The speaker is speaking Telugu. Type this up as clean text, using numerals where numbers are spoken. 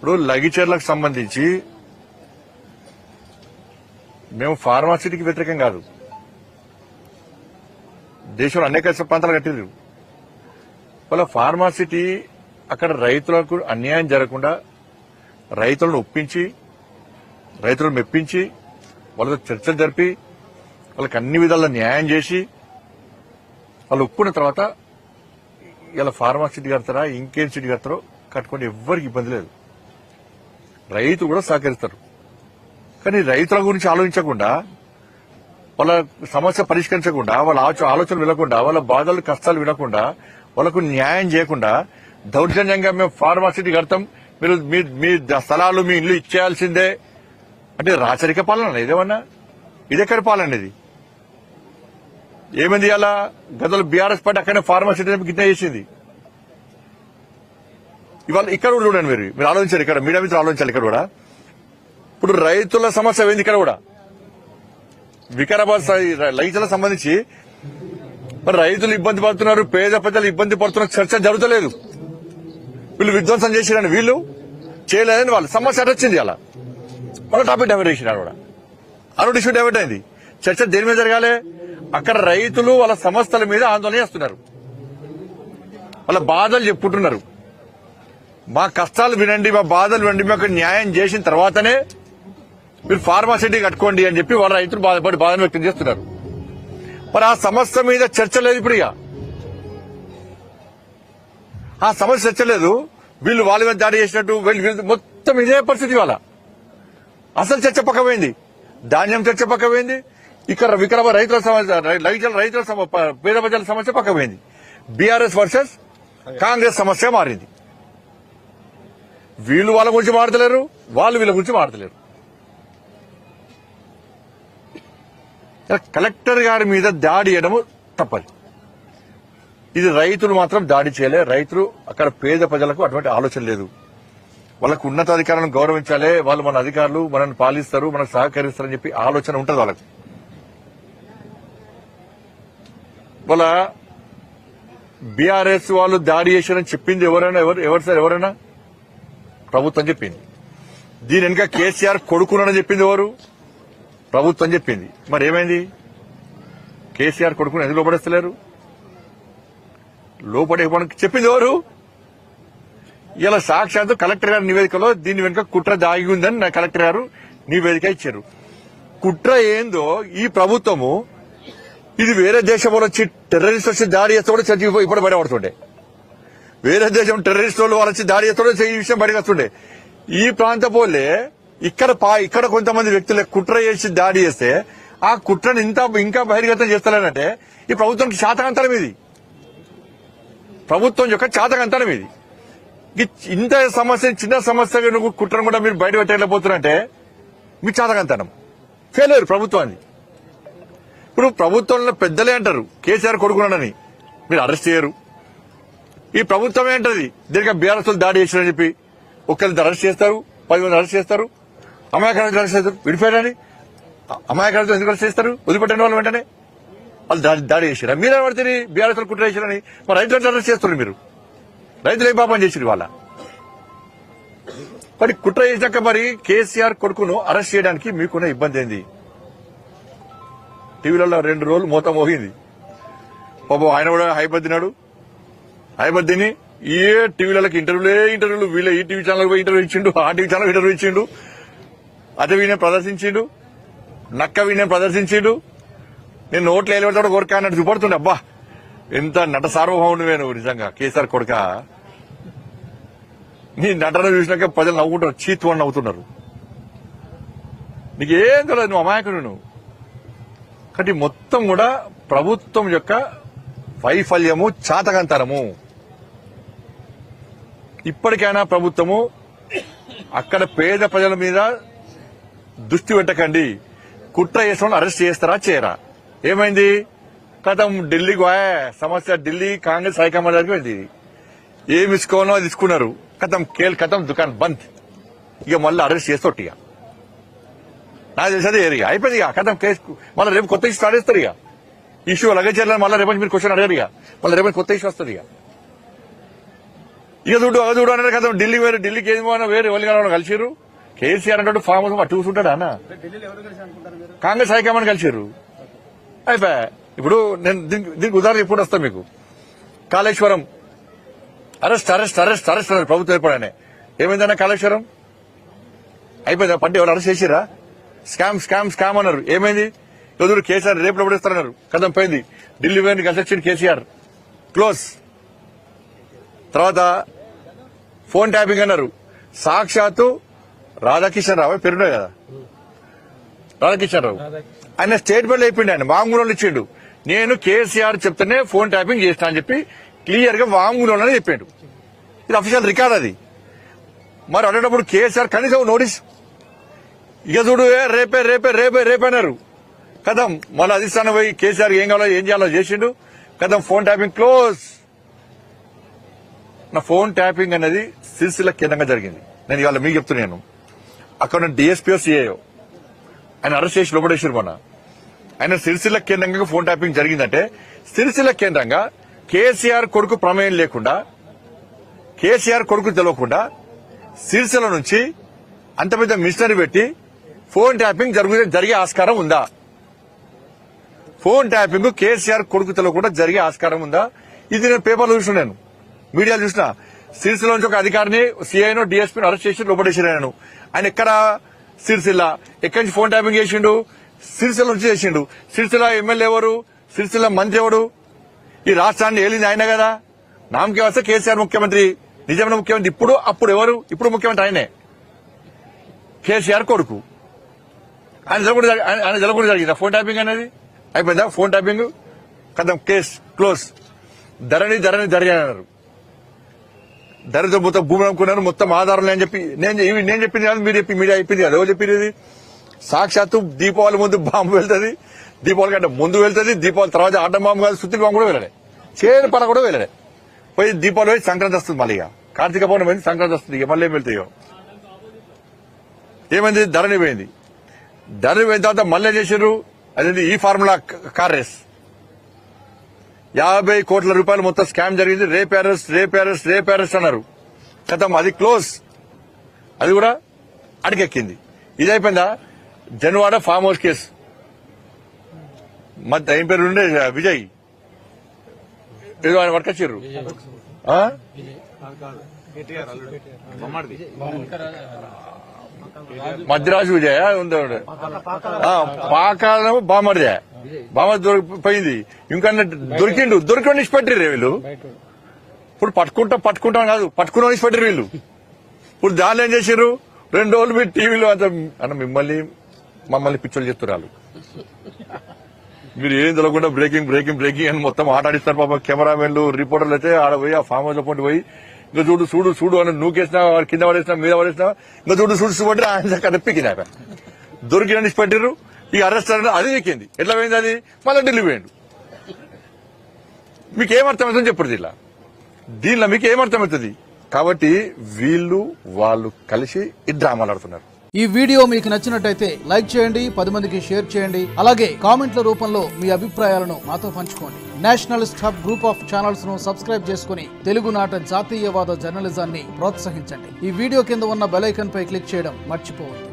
ఇప్పుడు లగిచర్లకు సంబంధించి మేము ఫార్మాసిటీకి వ్యతిరేకం కాదు. దేశంలో అనేక ప్రాంతాలు కట్టిరు. వాళ్ళ ఫార్మాసిటీ అక్కడ రైతులకు అన్యాయం జరగకుండా రైతులను ఒప్పించి రైతులను మెప్పించి వాళ్ళతో చర్చలు జరిపి వాళ్ళకి అన్ని విధాల న్యాయం చేసి వాళ్ళు ఒప్పుకున్న తర్వాత ఇలా ఫార్మాసిటీ కడతారా ఇంకేం సిటీ కడతారో కట్టుకుంటే ఎవ్వరికి ఇబ్బంది లేదు. రైతు కూడా సహకరిస్తారు. కానీ రైతుల గురించి ఆలోచించకుండా వాళ్ళ సమస్య పరిష్కరించకుండా వాళ్ళ ఆలోచనలు వినకుండా వాళ్ళ బాధలు కష్టాలు వినకుండా వాళ్ళకు న్యాయం చేయకుండా దౌర్జన్యంగా మేము ఫార్మాసిటీ కడతాం మీరు మీ స్థలాలు మీ ఇల్లు ఇచ్చేయాల్సిందే అంటే రాచరిక పాలన ఇదేమన్నా ఇదెక్కడి పాలన ఇది? ఏమైంది అలా గతంలో బీఆర్ఎస్ పార్టీ అక్కడనే ఫార్మాసిటీ గిట్ట చేసింది. ఇవాళ ఇక్కడ కూడా చూడండి మీరు ఆలోచించారు. ఇక్కడ మీడియా మీద ఆలోచించాలి. ఇక్కడ కూడా ఇప్పుడు రైతుల సమస్య ఏంది? ఇక్కడ కూడా వికారాబాద్ రైతులకు సంబంధించి మరి రైతులు ఇబ్బంది పడుతున్నారు, పేద ప్రజలు ఇబ్బంది పడుతున్నారు, చర్చ జరుగుతలేదు. వీళ్ళు విధ్వంసం చేసిరని వీళ్ళు చేయలేదని వాళ్ళు సమస్య వచ్చింది. అలా వాళ్ళ టాపిక్ డైవర్ట్ చేసినారు కూడా అను ఇష్యూ డైవర్ట్ అయింది. చర్చ దేని మీద జరగాలి? అక్కడ రైతులు వాళ్ళ సమస్యల మీద ఆందోళన చేస్తున్నారు, వాళ్ళ బాధలు చెప్పుకుంటున్నారు. మా కష్టాలు వినండి, మా బాధలు వినండి, మాకు న్యాయం చేసిన తర్వాతనే మీరు ఫార్మాసిటీ కట్టుకోండి అని చెప్పి వాళ్ళ రైతులు బాధను వ్యక్తం చేస్తున్నారు. మరి ఆ సమస్య మీద చర్చ లేదు. ఇప్పుడు ఆ సమస్య చర్చ లేదు. వీళ్ళు వాళ్ళ మీద దాడి చేసినట్టు వీళ్ళు మొత్తం ఇదే పరిస్థితి. వాళ్ళ అసలు చర్చ పక్కపోయింది, ధాన్యం చర్చ పక్కపోయింది, ఇక్కడ వికారాబాద్ రైతుల పేద ప్రజల సమస్య పక్కపోయింది. బీఆర్ఎస్ వర్సెస్ కాంగ్రెస్ సమస్య మారింది. వీళ్ళు వాళ్ళ గురించి మాడతలేరు, వాళ్ళు వీళ్ళ గురించి మాడతలేరు. కలెక్టర్ గారి మీద దాడి చేయడము తప్పదు. ఇది రైతులు మాత్రం దాడి చేయలే. రైతులు అక్కడ పేద ప్రజలకు అటువంటి ఆలోచన లేదు. వాళ్ళకు ఉన్నతాధికారులను గౌరవించాలి, వాళ్ళు మన అధికారులు మనల్ని పాలిస్తారు, మనకు సహకరిస్తారని చెప్పి ఆలోచన ఉంటుంది వాళ్ళకు. వాళ్ళ బీఆర్ఎస్ వాళ్ళు దాడి చేశారని చెప్పింది ఎవరైనా ప్రభుత్వం చెప్పింది. దీని వెనుక కేసీఆర్ కొడుకునని చెప్పింది ఎవరు? ప్రభుత్వం చెప్పింది. మరి ఏమైంది? కేసీఆర్ కొడుకుని ఎందుకు లోపడేస్తలేరు? లోపడేయడానికి చెప్పింది ఎవరు? ఇలా సాక్షాత్తు కలెక్టర్ గారి నివేదికలో దీని వెనుక కుట్ర దాగి ఉందని కలెక్టర్ గారు నివేదిక ఇచ్చారు. కుట్ర ఏందో ఈ ప్రభుత్వము ఇది వేరే దేశం వాళ్ళు వచ్చి టెర్రరిస్ట్ వచ్చి దాడి చేస్తే కూడా చర్చ ఇప్పుడు బయటపడుతుండే. వేరే దేశం టెర్రరిస్ట్ వాళ్ళు వచ్చి దాడి చేస్తే ఈ విషయం బయటకు వస్తుండే. ఈ ప్రాంత పోలే ఇక్కడ కొంతమంది వ్యక్తులు కుట్ర చేసి దాడి చేస్తే ఆ కుట్రను ఇంకా బహిర్గతం చేస్తలేనంటే ఈ ప్రభుత్వానికి చాతకంతరం ఇది. ప్రభుత్వం యొక్క చాతకంతరం ఇది. ఇంత సమస్య చిన్న సమస్య కుట్రను కూడా మీరు బయట పెట్టలేకపోతున్నారంటే మీ చాతకంతనం ఫెయిల్యూర్ ప్రభుత్వాన్ని. ఇప్పుడు ప్రభుత్వంలో పెద్దలే అంటారు కేసీఆర్ కొడుకున్నాడని, మీరు అరెస్ట్ చేయరు. ఈ ప్రభుత్వమే అంటది దీనికి బీఆర్ఎస్ దాడి చేశారని చెప్పి ఒక్కరిని అరెస్ట్ చేస్తారు, 10 మంది అరెస్ట్ చేస్తారు, అమాయకులను అరెస్ట్ చేస్తారు. విడిపోయారని అమాయకులతో ఎందుకు అరెస్ట్ చేస్తారు? వదిలిపెట్టిన వాళ్ళు వెంటనే వాళ్ళు దాడి చేశారా? మీరే పడితే బీఆర్ఎస్ కుట్ర చేశారని మరి రైతులను అరెస్ట్ చేస్తున్నారు. మీరు రైతులు ఏం పాపం చేసిరు వాళ్ళ? మరి కుట్ర చేశాక మరి కేసీఆర్ కొడుకును అరెస్ట్ చేయడానికి మీకున్న ఇబ్బంది ఏంది? టీవీలలో 2 రోజులు మూత మోగింది. పాపం ఆయన కూడా హైబద్దినాడు. హైబద్దిని ఏ టీవీలకు ఇంటర్వ్యూలు వీళ్ళ ఈ టీవీ ఛానల్ పోయి ఇంటర్వ్యూ ఇచ్చిండు, ఆ టీవీ ఛానల్ ఇంటర్వ్యూ ఇచ్చిండు, అదే వీనే ప్రదర్శించిండు, నక్క వీనే ప్రదర్శించిండు. నేను నోట్లు వేయబెడతాడు కోరిక అన్నట్టు చూపడుతుండే. అబ్బా ఎంత నట సార్వభౌముడివే నువ్వు నిజంగా కేసీఆర్ కొడుక. నీ నటన చూసినాక ప్రజలు నవ్వుకుంటారు, చీతు అని నవ్వుతున్నారు. నీకేం తెలియదు, నువ్వు అమాయకుడు నువ్వు. కాబట్టి మొత్తం కూడా ప్రభుత్వం యొక్క వైఫల్యము, చాతకంతరము. ఇప్పటికైనా ప్రభుత్వము అక్కడ పేద ప్రజల మీద దృష్టి పెట్టకండి. కుట్ర చేసిన అరెస్ట్ చేస్తారా చేయరా? ఏమైంది? కథం ఢిల్లీకి సమస్య ఢిల్లీ కాంగ్రెస్ హైకమాండ్ దగ్గరికి వెళ్ళింది. ఏమి ఇసుకోనో అది తీసుకున్నారు. కథం దుకాణం బంద్. ఇక మళ్ళీ అరెస్ట్ చేస్తోటి. ఇక నాకు తెలిసేది ఏరియా అయిపోయింది. ఇక కథం కేసు మళ్ళీ రేపు కొత్త ఇష్యూ స్టార్ట్ చేస్తారు. ఇక ఇష్యూ లగేజ్ మళ్ళీ రేపు మీరు క్వశ్చన్ అడగారు. ఇక మళ్ళీ రేపు కొత్త ఇష్యూ వస్తుంది. ఇక చూడు అది చూడు అన్నారు కదా, ఢిల్లీ వేరే, ఢిల్లీకి ఏమో వేరే ఎవరిని కలిసిరు. కేసీఆర్ అంటే ఫామ్ హౌస్ అటు చూసుంటాడా అన్న? కాంగ్రెస్ హైకమాండ్ కలిసిరు, అయిపోయా. ఇప్పుడు నేను దీనికి ఉదాహరణ ఎప్పుడు వస్తా మీకు. Kaleshwaram arrest arrest arrest arrest అన్నారు ప్రభుత్వం ఏర్పడనే. ఏమైందన్న కాళేశ్వరం? అయిపోయిందా? పంట ఎవరు అరెస్ట్ చేసిరా? స్కామ్ స్కామ్ స్కామ్ అన్నారు. ఏమైంది? ఎదురు కేసీఆర్ రేపు పడేస్తారన్నారు. కథం పోయింది. ఢిల్లీ వేరే కలిసి వచ్చింది కేసీఆర్, క్లోజ్. తర్వాత ఫోన్ ట్యాపింగ్ అన్నారు. సాక్షాత్తు రాధాకిషన్ రావు పేరుండే కదా, రాధాకిషన్ రావు, ఆయన స్టేట్మెంట్ అయిపోయింది. ఆయన వాంగ్మూలంలో ఇచ్చిండు, నేను కేసీఆర్ చెప్తేనే ఫోన్ ట్యాపింగ్ చేస్తా అని చెప్పి క్లియర్ గా వాంగ్మూలంలో చెప్పాడు. ఇది అఫీషియల్ రికార్డ్ అది. మరి అనేటప్పుడు కేసీఆర్ కనీసం నోటీస్, ఇక చూడు రేపే రేపే రేపే రేపే అన్నారు. కథం మళ్ళీ అధిష్టానం పోయి కేసీఆర్ ఏం కావాలో ఏం చేయాలో చేసిండు. కథం ఫోన్ ట్యాపింగ్ క్లోజ్. నా ఫోన్ ట్యాపింగ్ అనేది సిరిసిల్ల కేంద్రంగా జరిగింది. నేను ఇవాళ మీకు చెప్తున్నాను. అక్కడ డిఎస్పీఓ సిఐఓ ఆయన అరెస్ట్ చేసి లోపడేసారు మొన్న. ఆయన సిరిసిల్ల కేంద్రంగా ఫోన్ ట్యాపింగ్ జరిగిందంటే సిరిసిల్ల కేంద్రంగా కేసీఆర్ కొడుకు ప్రమేయం లేకుండా, కేసీఆర్ కొడుకు తెలియకుండా సిరిసిల్ల నుంచి అంత పెద్ద మిషనరీ పెట్టి ఫోన్ ట్యాపింగ్ జరిగే ఆస్కారం ఉందా? ఫోన్ ట్యాపింగ్ కేసీఆర్ కొడుకు తెలియకుండా జరిగే ఆస్కారం ఉందా? ఇది నేను పేపర్లో చూసిన, నేను మీడియాలో చూసిన. సిరిసిల్ల నుంచి ఒక అధికారిని సిఐను డిఎస్పీని అరెస్ట్ చేసి లోపడేసారు. ఆయన ఎక్కడ? సిరిసిల్ల. ఎక్కడి నుంచి ఫోన్ ట్యాపింగ్ చేసిండు? సిరిసిల్ల నుంచి చేసిండు. సిరిసిల్ల ఎమ్మెల్యే ఎవరు? సిరిసిల్ల మంత్రి ఎవడు? ఈ రాష్ట్రాన్ని ఏలింది ఆయన కదా. నామకే వస్తే కేసీఆర్ ముఖ్యమంత్రి, నిజమైన ముఖ్యమంత్రి. ఇప్పుడు అప్పుడు ఎవరు? ఇప్పుడు ముఖ్యమంత్రి ఆయనే, కేసీఆర్ కొడుకు. ఆయన జరగకుండా జరిగిందా ఫోన్ ట్యాపింగ్ అనేది? అయిపోయిందా ఫోన్ ట్యాపింగ్? కదా, కేసు క్లోజ్. ధరణి ధరణి ధరణి అన్నారు. ధరతో మొత్తం భూమి అనుకున్నారు, మొత్తం ఆధారం అని చెప్పి నేను చెప్పింది కాదు, మీరు చెప్పి మీడియా చెప్పింది కదా. ఎవరు చెప్పింది? సాక్షాత్తు దీపావళి ముందు బాంబు వెళ్తుంది, దీపావళి కంటే ముందు వెళ్తుంది, దీపావళి తర్వాత ఆటం బాంబు కాదు, సుత్తి బాంబు కూడా వెళ్ళలే, చేరు పడ కూడా వెళ్ళలే. పోయి దీపావళి పోయి సంక్రాంతి వస్తుంది. మళ్ళీ కార్తీక పౌర్ణమి పోయింది, సంక్రాంతి వస్తుంది. మళ్ళీ ఏం వెళ్తాయో. ఏమైంది? ధరణి పోయింది. ధరణి పోయిన తర్వాత మళ్ళీ చేశారు అదేంటి ఈ ఫార్ములా కార్ రేస్. 50 కోట్ల రూపాయలు మొత్తం స్కామ్ జరిగింది. Rape arrest rape arrest rape arrest అన్నారు. గతం అది క్లోజ్. అది కూడా అడిగెక్కింది. ఇది అయిపోయిందా? Janwada farm house case. ఏం పేరు ఉండే? విజయ్ ఏదో ఆయన పట్టుకొచ్చారు. మధ్యరాజు విజయ ఉందా? పాకాలం బామర్దే, బామర్ దొరికిపోయింది. ఇంకా దొరికిండు ఇచ్చిపెట్టిర్రు వీళ్ళు. ఇప్పుడు పట్టుకుంటాం కాదు, పట్టుకున్న ఇచ్చిపెట్టిర్రు వీళ్ళు. ఇప్పుడు దానిలో ఏం చేశారు? 2 రోజులు మీరు టీవీలో అంత అన్న మమ్మల్ని పిచ్చోళ్ళు చెప్తున్నారు. మీరు ఏం తెలియకుండా బ్రేకింగ్ బ్రేకింగ్ బ్రేకింగ్ అని మొత్తం ఆటాడిస్తారు. పాప కెమెరామెన్లు రిపోర్టర్లు అయితే ఆడ పోయి ఆ ఫామ్ హౌస్ లో పోయి ఇంకా చూడు చూడు చూడు అని నూకేసినా, కింద పడేసినా, మీద పడేసినా, ఇంకా చూడు చూడు చూపట్టి ఆయన కనిపికినా దొరికిన పెట్టిర్రు. ఈ అరెస్ట్ అది ఎక్కింది. ఎట్లా పోయింది అది? మళ్ళీ ఢిల్లీ పోయిండు. మీకేమర్థమవుతుంది చెప్పండి? దీనిలో మీకు ఏమర్థమవుతుంది? కాబట్టి వాళ్ళు కలిసి ఈ డ్రామాలు ఆడుతున్నారు. ఈ వీడియో మీకు నచ్చినట్టయితే లైక్ చేయండి, 10 మందికి షేర్ చేయండి. అలాగే కామెంట్ల రూపంలో మీ అభిప్రాయాలను మాతో పంచుకోండి. Nationalist hub group of channels ను సబ్స్క్రైబ్ చేసుకుని తెలుగునాట జాతీయవాద జర్నలిజాన్ని ప్రోత్సహించండి. ఈ వీడియో కింద ఉన్న బెల్ ఐకాన్ పై క్లిక్ చేయడం మర్చిపోవద్దు.